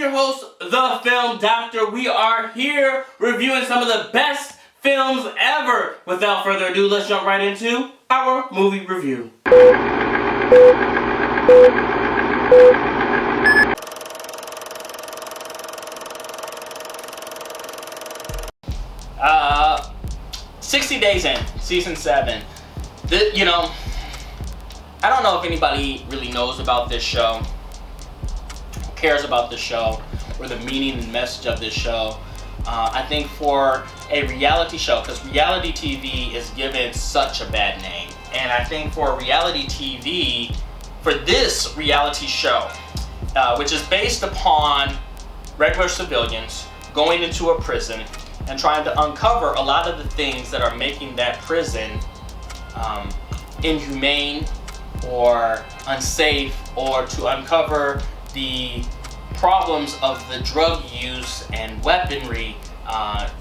your host, The Film Doctor. We are here reviewing some of the best films ever. Without further ado, let's jump right into our movie review. 60 Days In, Season 7. I don't know if anybody really knows about this show, cares about this show, or the meaning and message of this show. I think for a reality show, because reality TV is given such a bad name, and I think for reality TV, for this reality show, which is based upon regular civilians going into a prison and trying to uncover a lot of the things that are making that prison inhumane or unsafe, or to uncover the problems of the drug use and weaponry,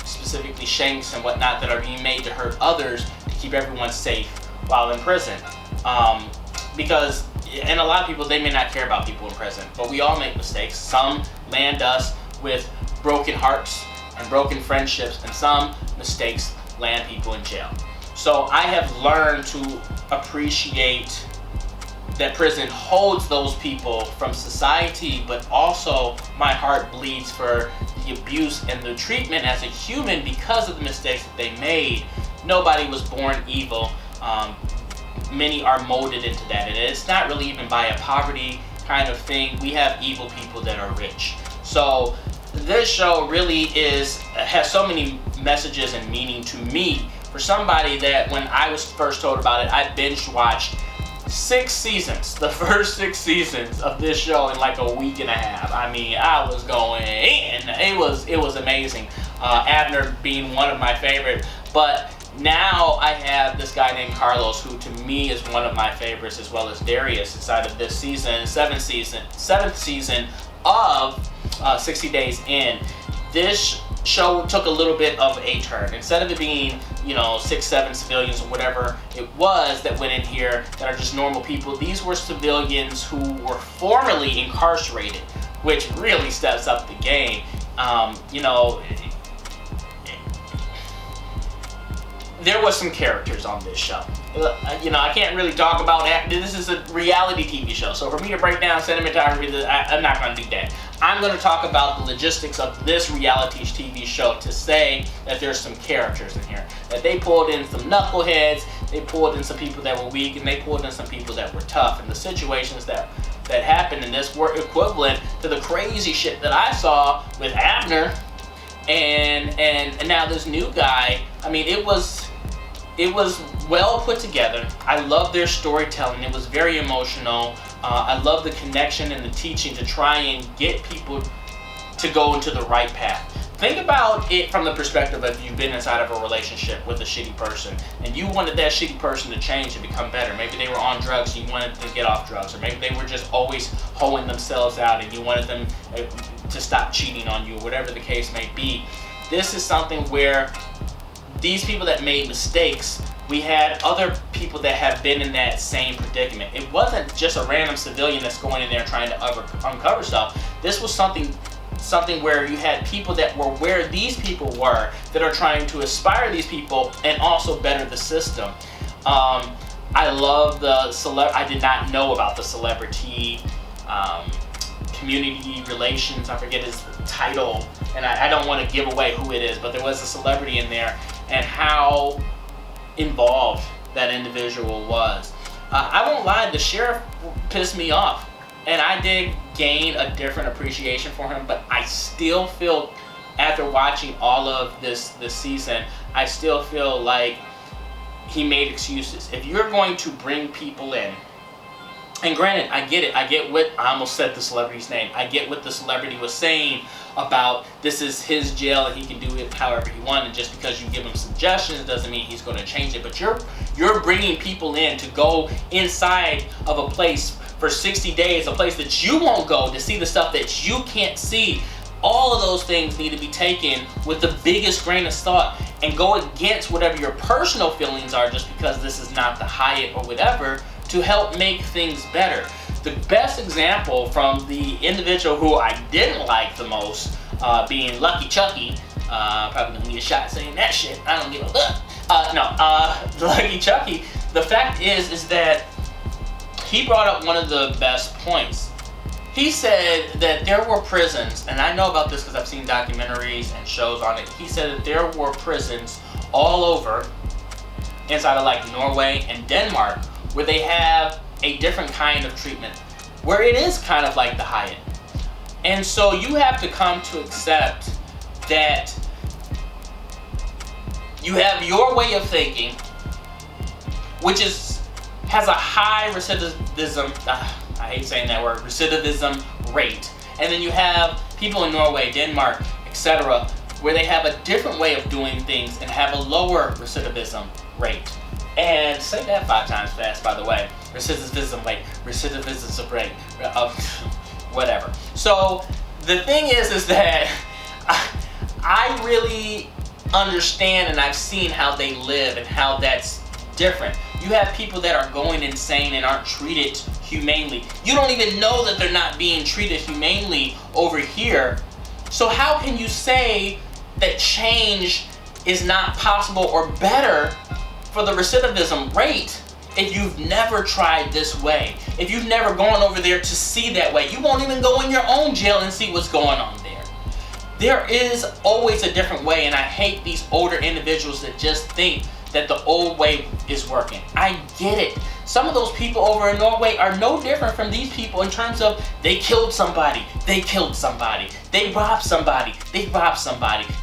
specifically shanks and whatnot, that are being made to hurt others to keep everyone safe while in prison. Because, and a lot of people, they may not care about people in prison, but we all make mistakes. Some land us with broken hearts and broken friendships, and some mistakes land people in jail. So I have learned to appreciate that prison holds those people from society, but also my heart bleeds for the abuse and the treatment as a human because of the mistakes that they made. Nobody was born evil. Many are molded into that, and it's not really even by a poverty kind of thing. We have evil people that are rich. So this show really has so many messages and meaning to me. For somebody that, when I was first told about it, I binge watched 6 seasons, the first 6 seasons of this show in like a week and a half. I mean, I was going in. It was amazing. Abner being one of my favorite, but now I have this guy named Carlos, who to me is one of my favorites, as well as Darius, inside of this season, 7th season of 60 Days In. This show took a little bit of a turn. Instead of it being, 6, 7 civilians or whatever it was that went in here that are just normal people, these were civilians who were formerly incarcerated, which really steps up the game. There was some characters on this show. I can't really talk about that. This is a reality TV show, so for me to break down cinematography, I'm not going to do that. I'm going to talk about the logistics of this reality TV show to say that there's some characters in here. That they pulled in some knuckleheads, they pulled in some people that were weak, and they pulled in some people that were tough. And the situations that happened in this were equivalent to the crazy shit that I saw with Abner and now this new guy. I mean, it was well put together. I love their storytelling. It was very emotional. I love the connection and the teaching to try and get people to go into the right path. Think about it from the perspective of you've been inside of a relationship with a shitty person, and you wanted that shitty person to change and become better. Maybe they were on drugs and you wanted to get off drugs, or maybe they were just always hoeing themselves out and you wanted them to stop cheating on you, or whatever the case may be. This is something where these people that made mistakes, we had other people that have been in that same predicament. It wasn't just a random civilian that's going in there trying to uncover stuff. This was something where you had people that were where these people were, that are trying to inspire these people and also better the system. I love I did not know about the celebrity community relations. I forget his title, and I don't want to give away who it is, but there was a celebrity in there, and how involved that individual was. I won't lie, the sheriff pissed me off, and I did gain a different appreciation for him, but I still feel, after watching all of this season, I still feel like he made excuses. If you're going to bring people in, and granted, I get it. I almost said the celebrity's name. I get what the celebrity was saying about this is his jail and he can do it however he wants. And just because you give him suggestions doesn't mean he's going to change it. But you're bringing people in to go inside of a place for 60 days, a place that you won't go, to see the stuff that you can't see. All of those things need to be taken with the biggest grain of salt and go against whatever your personal feelings are, just because this is not the Hyatt or whatever, to help make things better. the best example from the individual who I didn't like the most, being Lucky Chucky. Probably gonna get a shot saying that shit. I don't give a fuck. Lucky Chucky. The fact is that he brought up one of the best points. He said that there were prisons, and I know about this because I've seen documentaries and shows on it. He said that there were prisons all over, inside of like Norway and Denmark, where they have a different kind of treatment, where it is kind of like the Hyatt. And so you have to come to accept that you have your way of thinking, which has a high recidivism, I hate saying that word, recidivism rate. And then you have people in Norway, Denmark, etc., where they have a different way of doing things and have a lower recidivism rate. And say that 5 times fast, by the way. Recidivism rate, whatever. So the thing is that I really understand, and I've seen how they live and how that's different. You have people that are going insane and aren't treated humanely. You don't even know that they're not being treated humanely over here. So how can you say that change is not possible or better for the recidivism rate if you've never tried this way? If you've never gone over there to see that way, you won't even go in your own jail and see what's going on there. There is always a different way, and I hate these older individuals that just think that the old way is working. I get it. Some of those people over in Norway are no different from these people in terms of they killed somebody, they robbed somebody,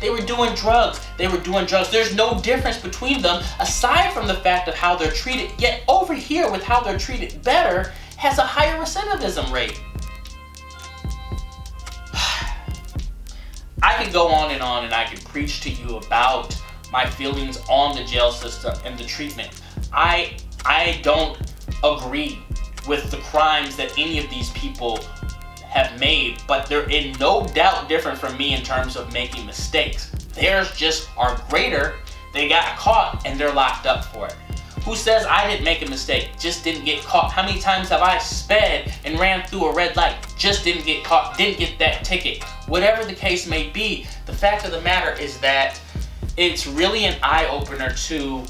they were doing drugs, There's no difference between them aside from the fact of how they're treated. Yet over here, with how they're treated better, has a higher recidivism rate. I could go on and I could preach to you about my feelings on the jail system and the treatment. I don't agree with the crimes that any of these people have made, but they're in no doubt different from me in terms of making mistakes. Theirs just are greater. They got caught and they're locked up for it. Who says I didn't make a mistake, just didn't get caught? How many times have I sped and ran through a red light, just didn't get caught, didn't get that ticket? Whatever the case may be, the fact of the matter is that it's really an eye-opener to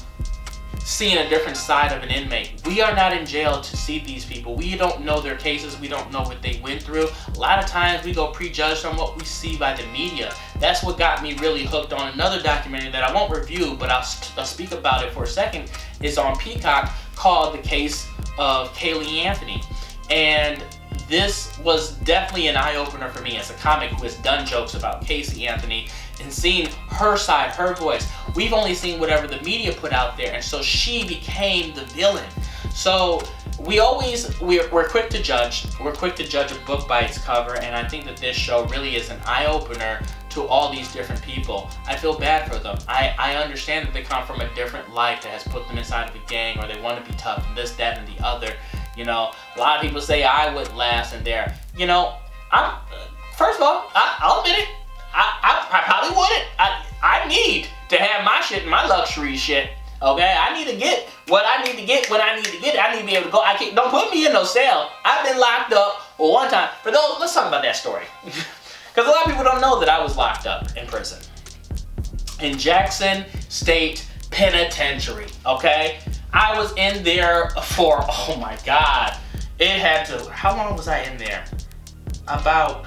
seeing a different side of an inmate. We are not in jail to see these people. We don't know their cases. We don't know what they went through. A lot of times we go prejudged on what we see by the media. That's what got me really hooked on another documentary that I won't review, but I'll speak about it for a second. It's on Peacock, called The Case of Caylee Anthony. And this was definitely an eye-opener for me as a comic who has done jokes about Casey Anthony and seeing her side, her voice. We've only seen whatever the media put out there, and so she became the villain. So we're quick to judge. We're quick to judge a book by its cover, and I think that this show really is an eye-opener to all these different people. I feel bad for them. I understand that they come from a different life that has put them inside of a gang, or they want to be tough and this, that, and the other. You know, a lot of people say I wouldn't last in there. You know, first of all, I'll admit it. I probably wouldn't. I need to have my shit and my luxury shit. Okay, I need to get what I need to get when I need to get it. I need to be able to go. Don't put me in no cell. I've been locked up one time. For those, let's talk about that story. Because a lot of people don't know that I was locked up in prison. In Jackson State Penitentiary, okay? I was in there for, oh my God. How long was I in there? About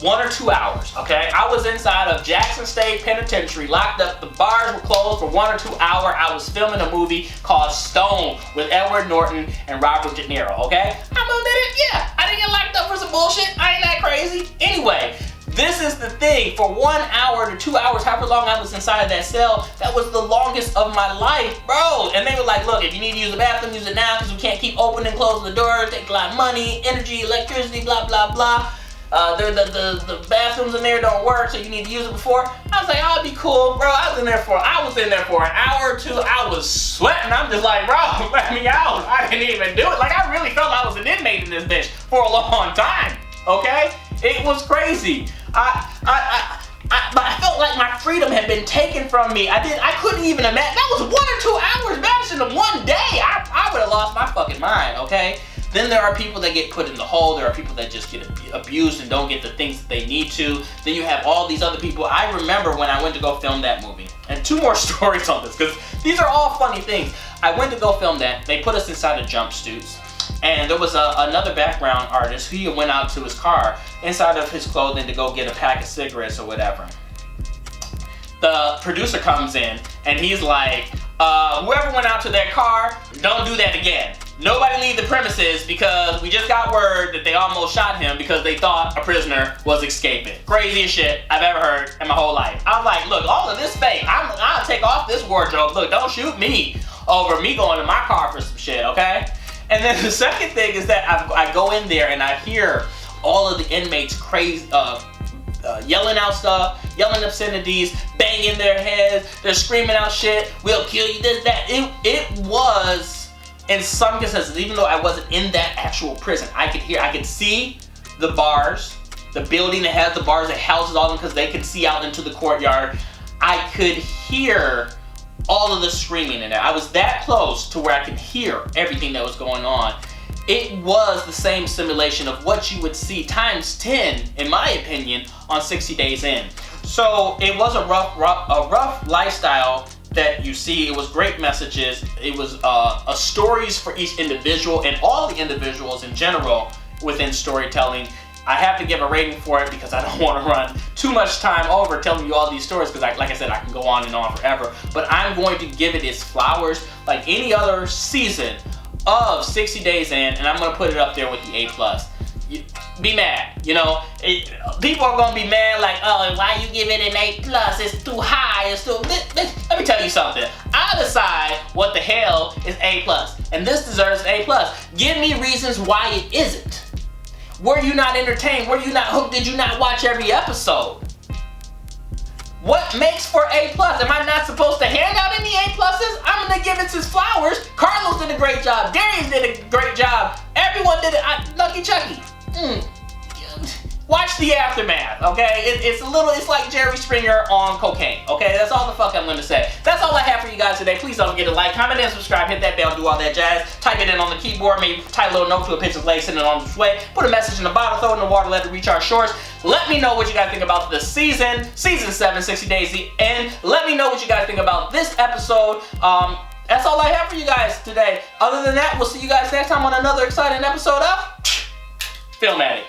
1 or 2 hours, okay? I was inside of Jackson State Penitentiary, locked up. The bars were closed for 1 or 2 hours. I was filming a movie called Stone with Edward Norton and Robert De Niro, okay? I'm gonna admit it, yeah. I didn't get locked up for some bullshit. I ain't that crazy. Anyway, this is the thing. For 1 hour to 2 hours, however long I was inside of that cell, that was the longest of my life, bro. And they were like, look, if you need to use the bathroom, use it now, because we can't keep opening and closing the door. Take a lot of money, energy, electricity, blah, blah, blah. The bathrooms in there don't work, so you need to use it before. I was like, oh, it'd be cool, bro. I was in there for an hour or two. I was sweating. I'm just like, bro, let me out. I didn't even do it. Like, I really felt I was an inmate in this bitch for a long time. Okay? It was crazy. But I felt like my freedom had been taken from me. I couldn't even imagine. That was 1 or 2 hours. Imagine in one day. I would have lost my fucking mind, okay? Then there are people that get put in the hole. There are people that just get abused and don't get the things that they need to. Then you have all these other people. I remember when I went to go film that movie, and 2 more stories on this, because these are all funny things. I went to go film that. They put us inside of jumpsuits. And there was another background artist. He went out to his car inside of his clothing to go get a pack of cigarettes or whatever. The producer comes in and he's like, whoever went out to their car, don't do that again. Nobody leave the premises because we just got word that they almost shot him because they thought a prisoner was escaping. Craziest shit I've ever heard in my whole life. I was like, look, all of this fake. I'll take off this wardrobe. Look, don't shoot me over me going to my car for some shit, okay? And then the second thing is that I go in there and I hear all of the inmates crazy, yelling out stuff, yelling obscenities, banging their heads, they're screaming out shit, we'll kill you, this, that. It was, in some cases, even though I wasn't in that actual prison, I could see the bars, the building that has the bars that houses all of them because they can see out into the courtyard. I could hear all of the screaming in there. I was that close to where I could hear everything that was going on. It was the same simulation of what you would see times 10, in my opinion, on 60 Days In. So it was a rough lifestyle that you see. It was great messages. It was stories for each individual and all the individuals in general within storytelling. I have to give a rating for it because I don't want to run too much time over telling you all these stories because, like I said, I can go on and on forever. But I'm going to give it its flowers like any other season of 60 Days In, and I'm going to put it up there with the A+. Be mad, you know. People are going to be mad like, oh, why you give it an A+? It's too high. It's too... Let me tell you something. I decide what the hell is A+, and this deserves an A+. Give me reasons why it isn't. Were you not entertained? Were you not hooked? Did you not watch every episode? What makes for A+? Am I not supposed to hand out any A+? I'm gonna give it his flowers. Carlos did a great job. Darius did a great job. Everyone did it. Lucky Chucky. Watch the aftermath, okay? It's like Jerry Springer on cocaine, okay? That's all the fuck I'm gonna say. That's all I have for you guys today. Please don't forget to like, comment, and subscribe. Hit that bell, do all that jazz. Type it in on the keyboard, maybe type a little note to a picture of Lay, send it on its way. Put a message in the bottle, throw it in the water, let it reach our shores. Let me know what you guys think about the season 7, 60 Days In. Let me know what you guys think about this episode. That's all I have for you guys today. Other than that, we'll see you guys next time on another exciting episode of Film Addict.